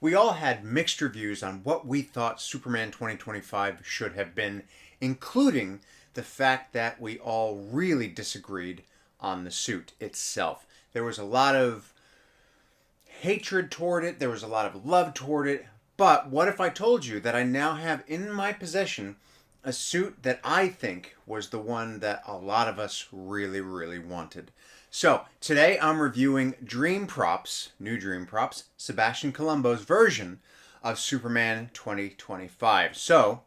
We all had mixed reviews on what we thought Superman 2025 should have been, including the fact that we all really disagreed on the suit itself. There was a lot of hatred toward it, there was a lot of love toward it, but what if I told you that I now have in my possession a suit that I think was the one that a lot of us really, really wanted. So, today I'm reviewing Dream Props, new Dream Props, Sebastian Colombo's version of Superman 2025. So,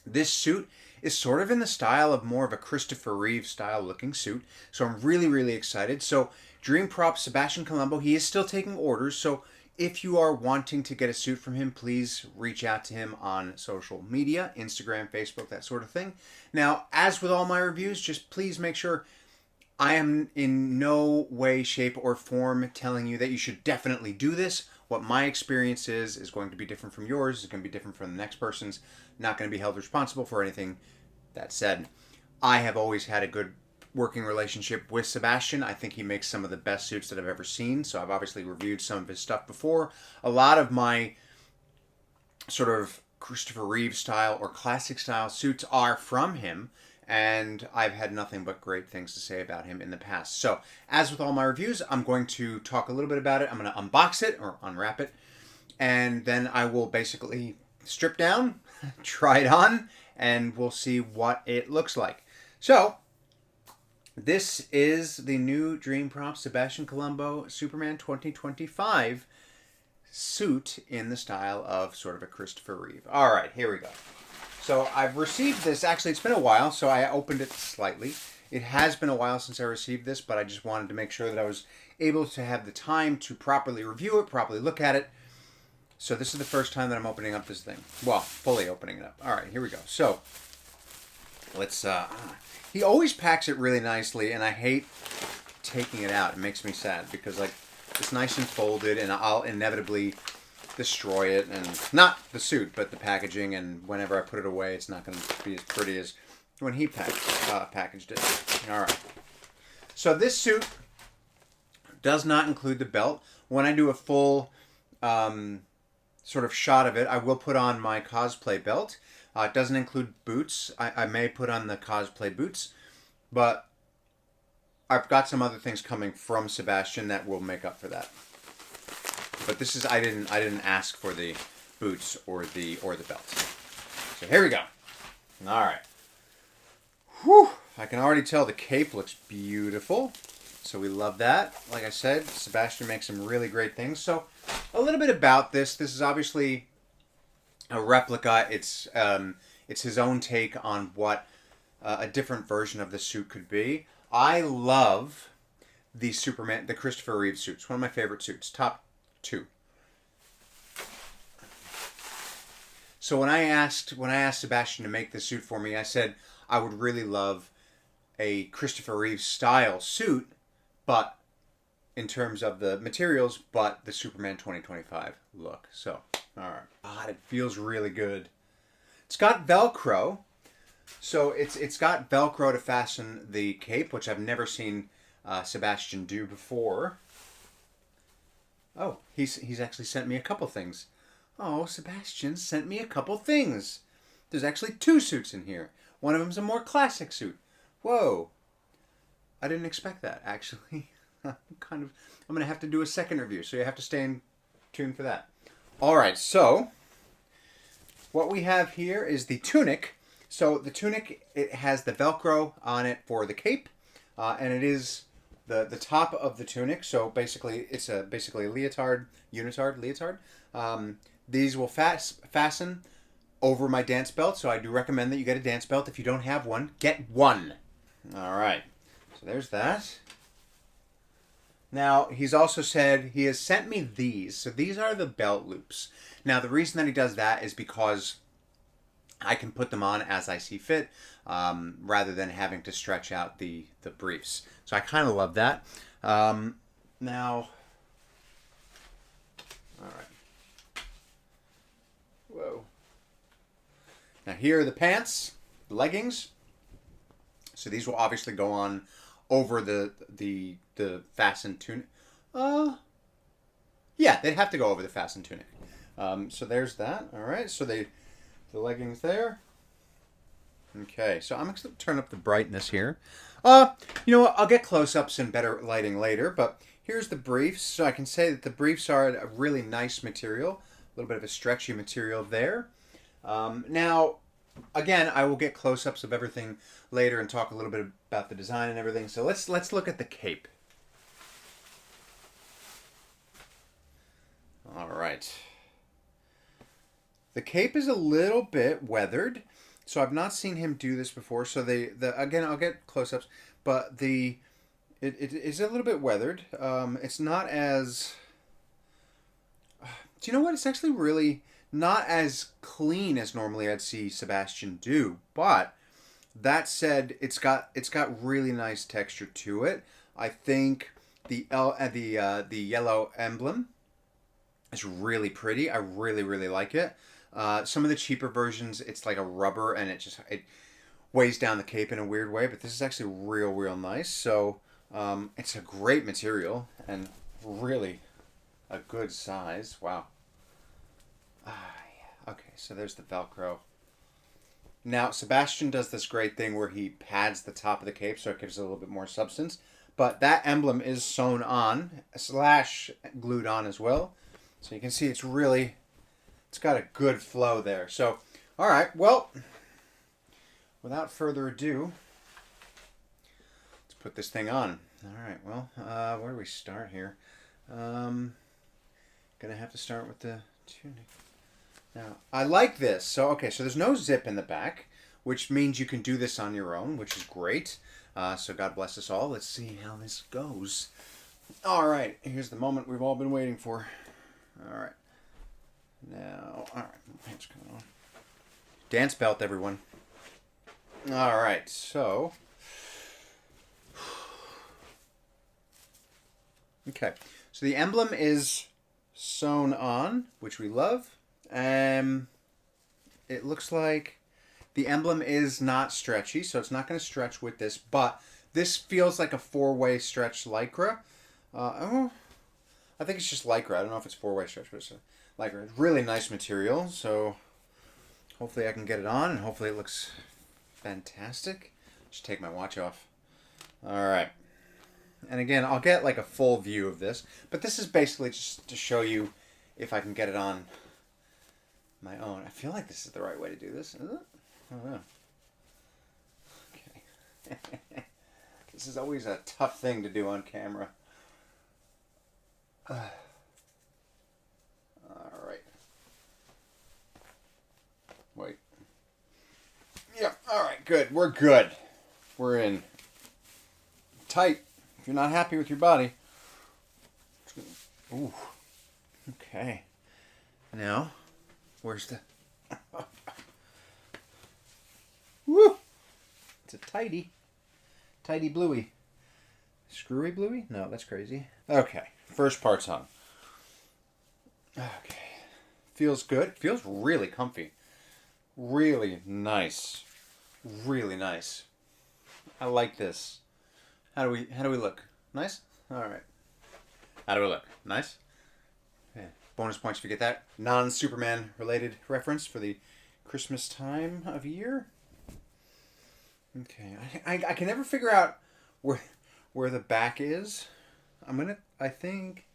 this suit is sort of in the style of more of a Christopher Reeve style looking suit. So, I'm really, really excited. So, Dream Props, Sebastian Colombo, he is still taking orders. So, if you are wanting to get a suit from him, please reach out to him on social media, Instagram, Facebook, that sort of thing. Now, as with all my reviews, just please make sure I am in no way, shape, or form telling you that you should definitely do this. What my experience is going to be different from yours, is going to be different from the next person's. Not going to be held responsible for anything. That said, I have always had a good working relationship with Sebastian. I think he makes some of the best suits that I've ever seen, so I've obviously reviewed some of his stuff before. A lot of my sort of Christopher Reeve style or classic style suits are from him, and I've had nothing but great things to say about him in the past. So, as with all my reviews, I'm going to talk a little bit about it. I'm going to unbox it or unwrap it, and then I will basically strip down, try it on, and we'll see what it looks like. So, this is the new Dream Prop Sebastian Colombo Superman 2025 suit in the style of sort of a Christopher Reeve. All right, here we go. So I've received this. Actually, it's been a while, so I opened it slightly. It has been a while since I received this, but I just wanted to make sure that I was able to have the time to properly review it, properly look at it. So this is the first time that I'm opening up this thing. Well, fully opening it up. All right, here we go. So let's... he always packs it really nicely, and I hate taking it out. It makes me sad because, like, it's nice and folded, and I'll inevitably destroy it. And not the suit, but the packaging, and whenever I put it away, it's not going to be as pretty as when he packaged it. All right. So this suit does not include the belt. When I do a full sort of shot of it, I will put on my cosplay belt. It doesn't include boots. I may put on the cosplay boots, but I've got some other things coming from Sebastian that will make up for that. But this is I didn't ask for the boots or the belt. So here we go. All right. Whew! I can already tell the cape looks beautiful. So we love that. Like I said, Sebastian makes some really great things. So a little bit about this. This is obviously a replica. It's his own take on what a different version of the suit could be. I love the Christopher Reeve suits. One of my favorite suits. Top 2. So when I asked Sebastian to make this suit for me, I said I would really love a Christopher Reeve style suit, but in terms of the materials, but the Superman 2025 look. So, all right. God, it feels really good. It's got Velcro. So it's got Velcro to fasten the cape, which I've never seen Sebastian do before. Oh, he's actually sent me a couple things. Oh, Sebastian sent me a couple things. There's actually 2 suits in here. One of them's a more classic suit. Whoa. I didn't expect that, actually. I'm going to have to do a second review, so you have to stay in tune for that. All right, so what we have here is the tunic. So the tunic, it has the Velcro on it for the cape, and it is the top of the tunic. So basically, it's basically a leotard. These will fasten over my dance belt, so I do recommend that you get a dance belt. If you don't have one, get one. All right, so there's that. Now, he's also said he has sent me these. So these are the belt loops. Now, the reason that he does that is because I can put them on as I see fit, rather than having to stretch out the briefs. So I kind of love that. Now, all right. Whoa. Now here are the pants, the leggings. So these will obviously go on over the fastened tunic. Yeah, they'd have to go over the fastened tunic. So there's that. All right. So the leggings there. Okay. So I'm going to turn up the brightness here. You know what? I'll get close-ups and better lighting later. But here's the briefs. So I can say that the briefs are a really nice material. A little bit of a stretchy material there. Now, again, I will get close-ups of everything later and talk a little bit about the design and everything. So let's look at the cape. All right. The cape is a little bit weathered, so I've not seen him do this before. So again, I'll get close-ups, but it is a little bit weathered. It's not as. Do you know what? It's actually really not as clean as normally I'd see Sebastian do. But that said, it's got really nice texture to it. I think the yellow emblem is really pretty. I really like it. Some of the cheaper versions, it's like a rubber and it weighs down the cape in a weird way. But this is actually real nice. So it's a great material and really a good size. Wow. Yeah. Okay, so there's the Velcro. Now, Sebastian does this great thing where he pads the top of the cape so it gives it a little bit more substance. But that emblem is sewn on / glued on as well. So you can see it's got a good flow there. So, all right, well, without further ado, let's put this thing on. All right, well, where do we start here? Gonna have to start with the tunic. Now, I like this. So, okay, so there's no zip in the back, which means you can do this on your own, which is great. So God bless us all. Let's see how this goes. All right, here's the moment we've all been waiting for. All right. Now, all right, pants coming on. Dance belt, everyone. All right, so. Okay, so the emblem is sewn on, which we love. It looks like the emblem is not stretchy, so it's not going to stretch with this, but this feels like a 4-way stretch Lycra. I think it's just Lycra. I don't know if it's 4-way stretch, but it's Lycra. It's really nice material, so hopefully I can get it on, and hopefully it looks fantastic. Just take my watch off. All right. And again, I'll get like a full view of this, but this is basically just to show you if I can get it on my own. I feel like this is the right way to do this, is it? I don't know. Okay. This is always a tough thing to do on camera. All right. Wait. Yep. All right. Good. We're good. We're in. Tight. If you're not happy with your body. Ooh. Okay. Now, where's the... Woo! It's a tighty bluey. Screwy bluey? No, that's crazy. Okay, first part's on. Okay. Feels good. Feels really comfy. Really nice. Really nice. I like this. How do we look? Nice? Alright. How do we look? Nice? Yeah. Bonus points if you get that. Non-Superman related reference for the Christmas time of year. Okay. I can never figure out where the back is. I think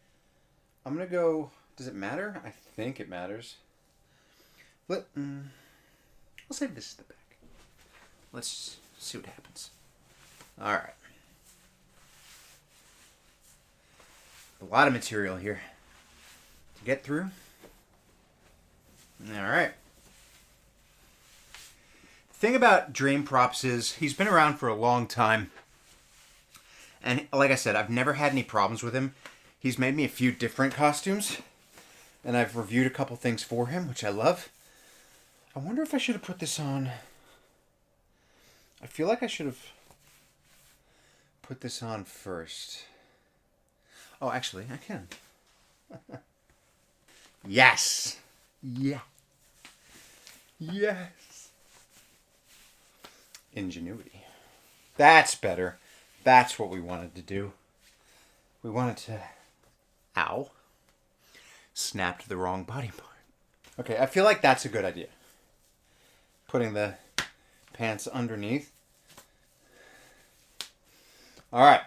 I'm gonna go. Does it matter? I think it matters. I'll save this as the back. Let's see what happens. All right. A lot of material here to get through. All right. The thing about Dream Props is he's been around for a long time. And like I said, I've never had any problems with him. He's made me a few different costumes. And I've reviewed a couple things for him, which I love. I wonder if I should have put this on. I feel like I should have put this on first. Oh, actually, I can. Yes! Yeah. Yes! Ingenuity. That's better. That's what we wanted to do. We wanted to... Ow. snapped the wrong body part. Okay, I feel like that's a good idea. Putting the pants underneath. All right.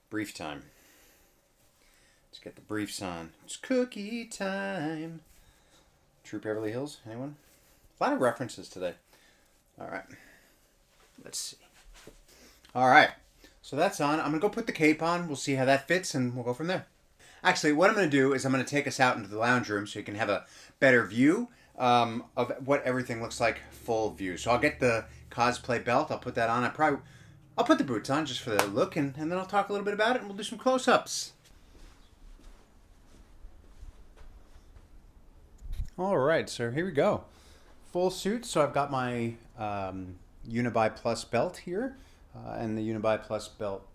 Brief time. Let's get the briefs on. It's cookie time. True Beverly Hills, anyone? A lot of references today. All right. Let's see. All right. So that's on. I'm going to go put the cape on. We'll see how that fits, and we'll go from there. Actually, what I'm going to do is I'm going to take us out into the lounge room so you can have a better view of what everything looks like full view. So I'll get the cosplay belt. I'll put that on. I'll put the boots on just for the look, and then I'll talk a little bit about it, and we'll do some close-ups. All right, so here we go. Full suit. So I've got my Unibuy Plus belt here, and the Unibuy Plus belt,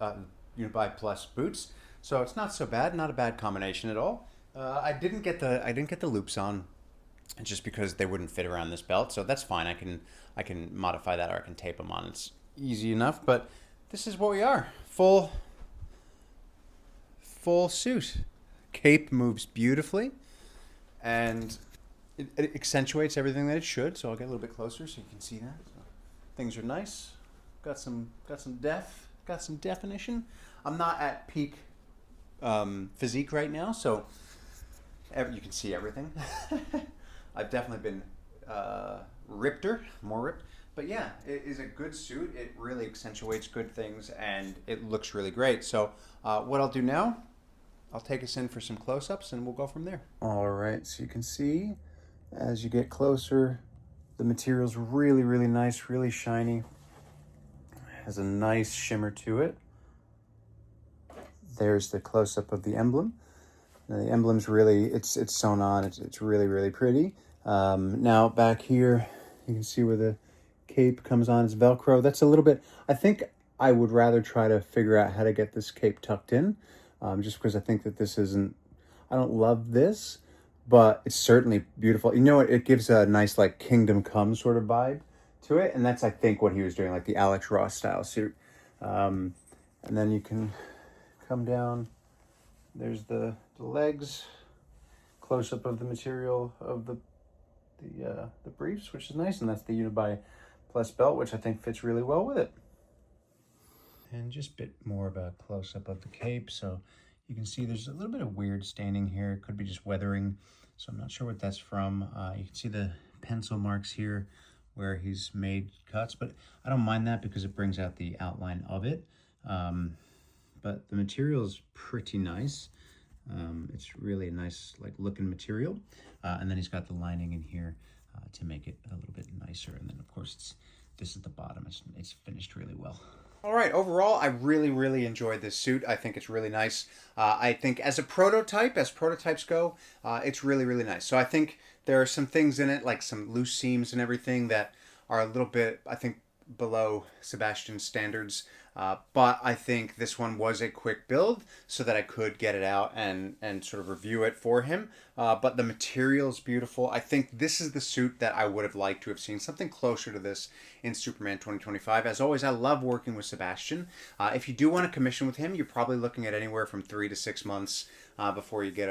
Unibuy Plus boots. So it's not so bad, not a bad combination at all. I didn't get the loops on, just because they wouldn't fit around this belt. So that's fine. I can modify that, or I can tape them on. It's easy enough. But this is what we are. Full suit. Cape moves beautifully, and it accentuates everything that it should. So I'll get a little bit closer so you can see that. So things are nice. Got some definition. I'm not at peak physique right now, so you can see everything. I've definitely been more ripped. But yeah, it is a good suit. It really accentuates good things, and it looks really great. So what I'll do now, I'll take us in for some close-ups, and we'll go from there. All right, so you can see as you get closer, the material's really, really nice, really shiny. Has a nice shimmer to it. There's the close-up of the emblem. Now, the emblem's really, it's sewn on. It's really, really pretty. Now back here, you can see where the cape comes on. It's Velcro. That's a little bit, I think I would rather try to figure out how to get this cape tucked in, just because I think that this isn't, I don't love this, but it's certainly beautiful. You know what? It gives a nice, like, Kingdom Come sort of vibe to it. And that's, I think, what he was doing, like the Alex Ross style suit. And then you can come down. There's the legs, close up of the material of the briefs, which is nice, and that's the Unibuy Plus belt, which I think fits really well with it. And just a bit more of a close up of the cape, so you can see there's a little bit of weird staining here. It could be just weathering, so I'm not sure what that's from. You can see the pencil marks here where he's made cuts, but I don't mind that because it brings out the outline of it. But the material is pretty nice. It's really a nice, like, looking material. And then he's got the lining in here to make it a little bit nicer. And then, of course, this is the bottom. It's finished really well. All right, overall, I really, really enjoyed this suit. I think it's really nice. I think as prototypes go, it's really, really nice. So I think there are some things in it, like some loose seams and everything, that are a little bit, I think, below Sebastian's standards. But I think this one was a quick build so that I could get it out and sort of review it for him. But the material's beautiful. I think this is the suit that I would have liked to have seen, something closer to this in Superman 2025. As always, I love working with Sebastian. If you do want to commission with him, you're probably looking at anywhere from 3 to 6 months before you get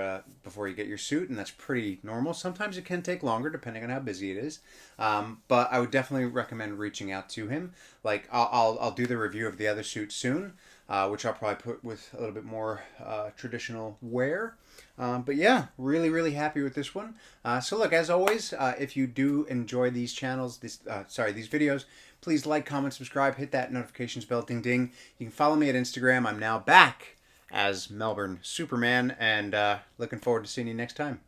your suit, and that's pretty normal. Sometimes it can take longer depending on how busy it is. But I would definitely recommend reaching out to him. Like, I'll do the review of the other suit soon, which I'll probably put with a little bit more traditional wear. But yeah, really, really happy with this one. So look, as always, if you do enjoy these videos, please like, comment, subscribe, hit that notifications bell, ding, ding. You can follow me at Instagram. I'm now back as Melbourne Superman, and looking forward to seeing you next time.